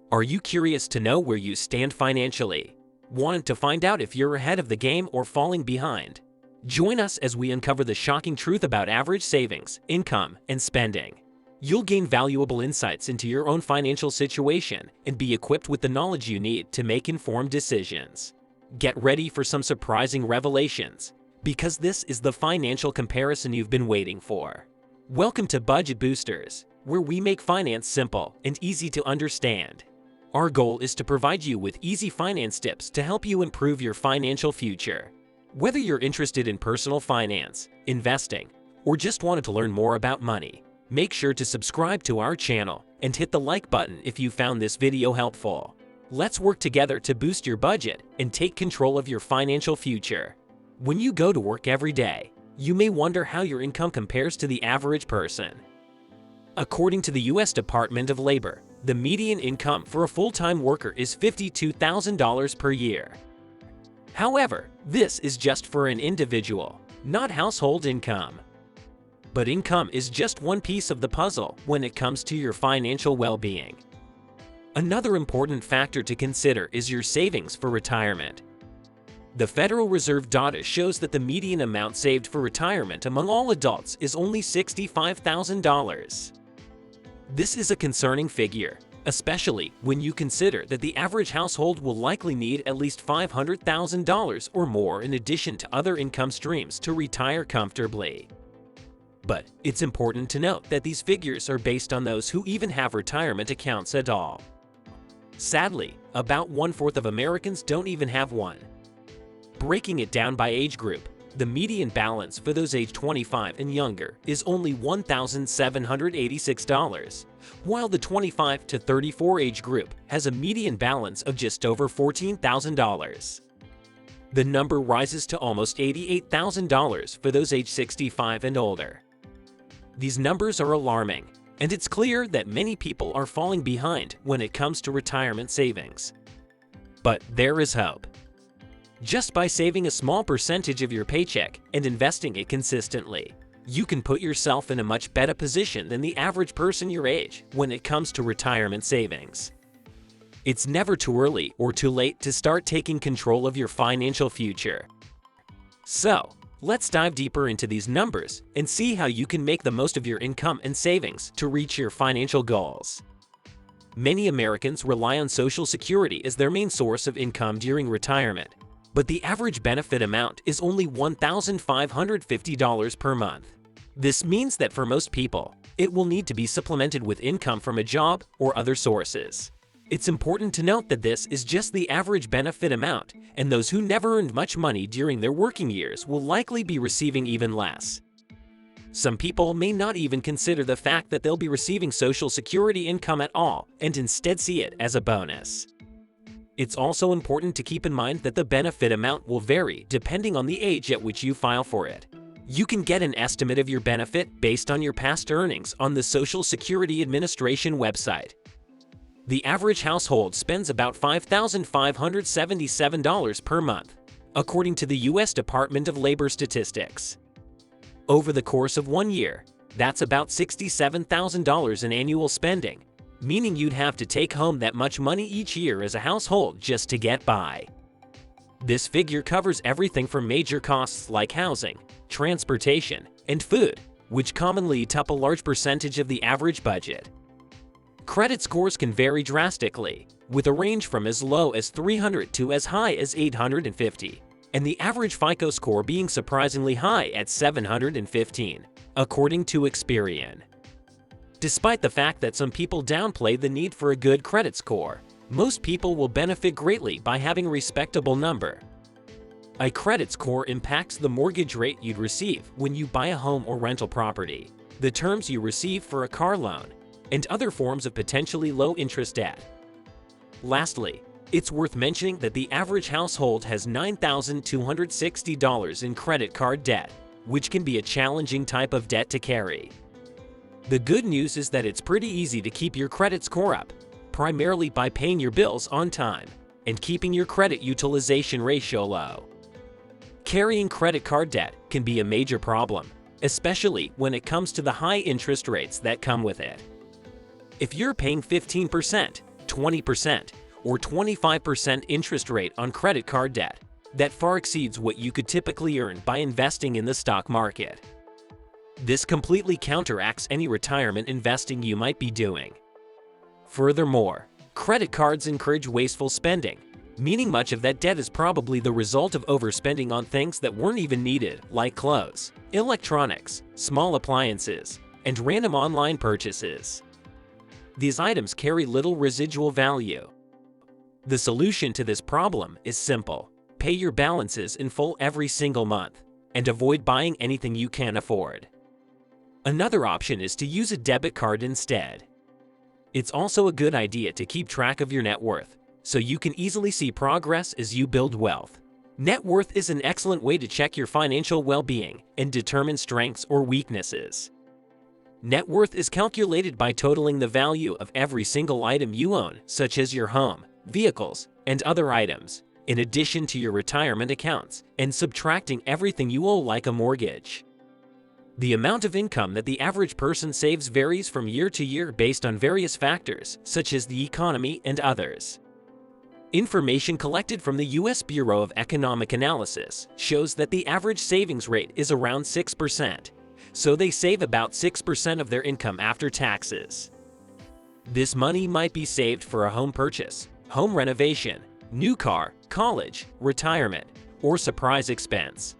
Are you curious to know where you stand financially? Want to find out if you're ahead of the game or falling behind? Join us as we uncover the shocking truth about average savings, income, and spending. You'll gain valuable insights into your own financial situation and be equipped with the knowledge you need to make informed decisions. Get ready for some surprising revelations, because this is the financial comparison you've been waiting for. Welcome to Budget Boosters, where we make finance simple and easy to understand. Our goal is to provide you with easy finance tips to help you improve your financial future. Whether you're interested in personal finance, investing, or just wanted to learn more about money, make sure to subscribe to our channel and hit the like button if you found this video helpful. Let's work together to boost your budget and take control of your financial future. When you go to work every day, you may wonder how your income compares to the average person. According to the U.S. Department of Labor, the median income for a full-time worker is $52,000 per year. However, this is just for an individual, not household income. But income is just one piece of the puzzle when it comes to your financial well-being. Another important factor to consider is your savings for retirement. The Federal Reserve data shows that the median amount saved for retirement among all adults is only $65,000. This is a concerning figure, especially when you consider that the average household will likely need at least $500,000 or more in addition to other income streams to retire comfortably. But it's important to note that these figures are based on those who even have retirement accounts at all. Sadly, about 1/4 of Americans don't even have one. Breaking it down by age group, the median balance for those age 25 and younger is only $1,786, while the 25 to 34 age group has a median balance of just over $14,000. The number rises to almost $88,000 for those age 65 and older. These numbers are alarming, and it's clear that many people are falling behind when it comes to retirement savings. But there is hope. Just by saving a small percentage of your paycheck and investing it consistently, you can put yourself in a much better position than the average person your age when it comes to retirement savings. It's never too early or too late to start taking control of your financial future. So, let's dive deeper into these numbers and see how you can make the most of your income and savings to reach your financial goals. Many Americans rely on Social Security as their main source of income during retirement, but the average benefit amount is only $1,550 per month. This means that for most people, it will need to be supplemented with income from a job or other sources. It's important to note that this is just the average benefit amount, and those who never earned much money during their working years will likely be receiving even less. Some people may not even consider the fact that they'll be receiving Social Security income at all and instead see it as a bonus. It's also important to keep in mind that the benefit amount will vary depending on the age at which you file for it. You can get an estimate of your benefit based on your past earnings on the Social Security Administration website. The average household spends about $5,577 per month, according to the U.S. Department of Labor statistics. Over the course of 1 year, that's about $67,000 in annual spending, meaning you'd have to take home that much money each year as a household just to get by. This figure covers everything from major costs like housing, transportation, and food, which commonly eat up a large percentage of the average budget. Credit scores can vary drastically, with a range from as low as 300 to as high as 850, and the average FICO score being surprisingly high at 715, according to Experian. Despite the fact that some people downplay the need for a good credit score, most people will benefit greatly by having a respectable number. A credit score impacts the mortgage rate you'd receive when you buy a home or rental property, the terms you receive for a car loan, and other forms of potentially low-interest debt. Lastly, it's worth mentioning that the average household has $9,260 in credit card debt, which can be a challenging type of debt to carry. The good news is that it's pretty easy to keep your credit score up, primarily by paying your bills on time and keeping your credit utilization ratio low. Carrying credit card debt can be a major problem, especially when it comes to the high interest rates that come with it. If you're paying 15%, 20%, or 25% interest rate on credit card debt. That far exceeds what you could typically earn by investing in the stock market. This completely counteracts any retirement investing you might be doing. Furthermore, credit cards encourage wasteful spending, meaning much of that debt is probably the result of overspending on things that weren't even needed, like clothes, electronics, small appliances, and random online purchases. These items carry little residual value. The solution to this problem is simple. Pay your balances in full every single month, and avoid buying anything you can't afford. Another option is to use a debit card instead. It's also a good idea to keep track of your net worth, so you can easily see progress as you build wealth. Net worth is an excellent way to check your financial well-being and determine strengths or weaknesses. Net worth is calculated by totaling the value of every single item you own, such as your home, vehicles, and other items, in addition to your retirement accounts, and subtracting everything you owe like a mortgage. The amount of income that the average person saves varies from year to year based on various factors, such as the economy and others. Information collected from the U.S. Bureau of Economic Analysis shows that the average savings rate is around 6%, so they save about 6% of their income after taxes. This money might be saved for a home purchase, home renovation, new car, college, retirement, or surprise expense.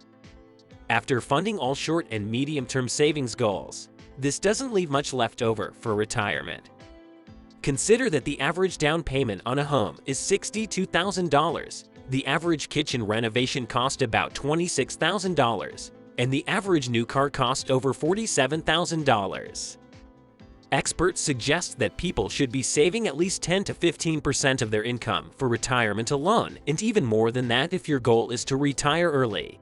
After funding all short and medium-term savings goals, this doesn't leave much left over for retirement. Consider that the average down payment on a home is $62,000, the average kitchen renovation cost about $26,000, and the average new car cost over $47,000. Experts suggest that people should be saving at least 10 to 15% of their income for retirement alone, and even more than that if your goal is to retire early.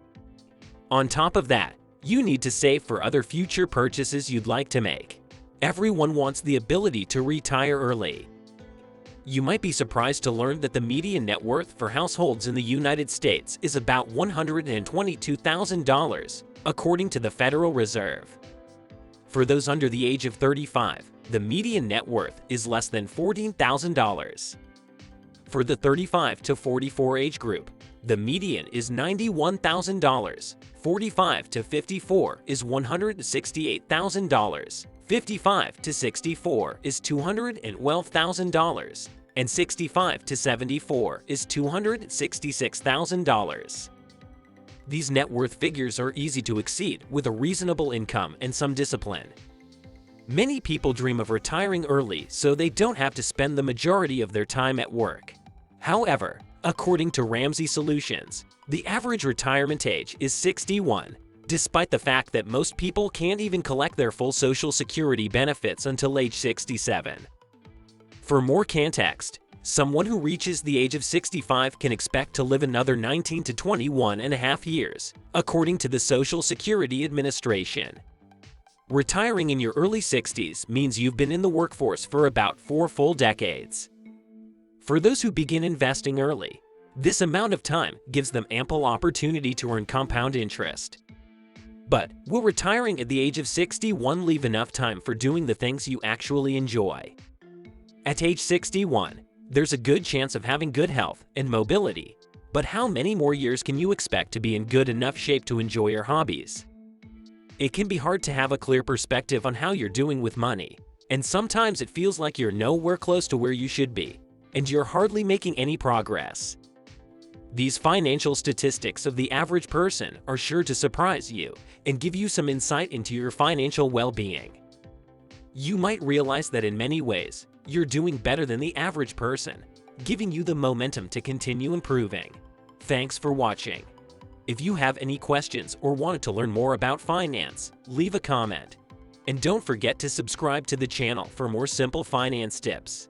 On top of that, you need to save for other future purchases you'd like to make. Everyone wants the ability to retire early. You might be surprised to learn that the median net worth for households in the United States is about $122,000, according to the Federal Reserve. For those under the age of 35, the median net worth is less than $14,000. For the 35 to 44 age group, the median is $91,000. 45 to 54 is $168,000. 55 to 64 is $212,000. And 65 to 74 is $266,000. These net worth figures are easy to exceed with a reasonable income and some discipline. Many people dream of retiring early so they don't have to spend the majority of their time at work. However, according to Ramsey Solutions, the average retirement age is 61, despite the fact that most people can't even collect their full Social Security benefits until age 67. For more context, someone who reaches the age of 65 can expect to live another 19 to 21 and a half years, according to the Social Security Administration. Retiring in your early 60s means you've been in the workforce for about 4 full decades. For those who begin investing early, this amount of time gives them ample opportunity to earn compound interest. But will retiring at the age of 61 leave enough time for doing the things you actually enjoy? At age 61, there's a good chance of having good health and mobility, but how many more years can you expect to be in good enough shape to enjoy your hobbies? It can be hard to have a clear perspective on how you're doing with money, and sometimes it feels like you're nowhere close to where you should be, and you're hardly making any progress. These financial statistics of the average person are sure to surprise you and give you some insight into your financial well-being. You might realize that in many ways, you're doing better than the average person, giving you the momentum to continue improving. Thanks for watching. If you have any questions or wanted to learn more about finance, leave a comment. And don't forget to subscribe to the channel for more simple finance tips.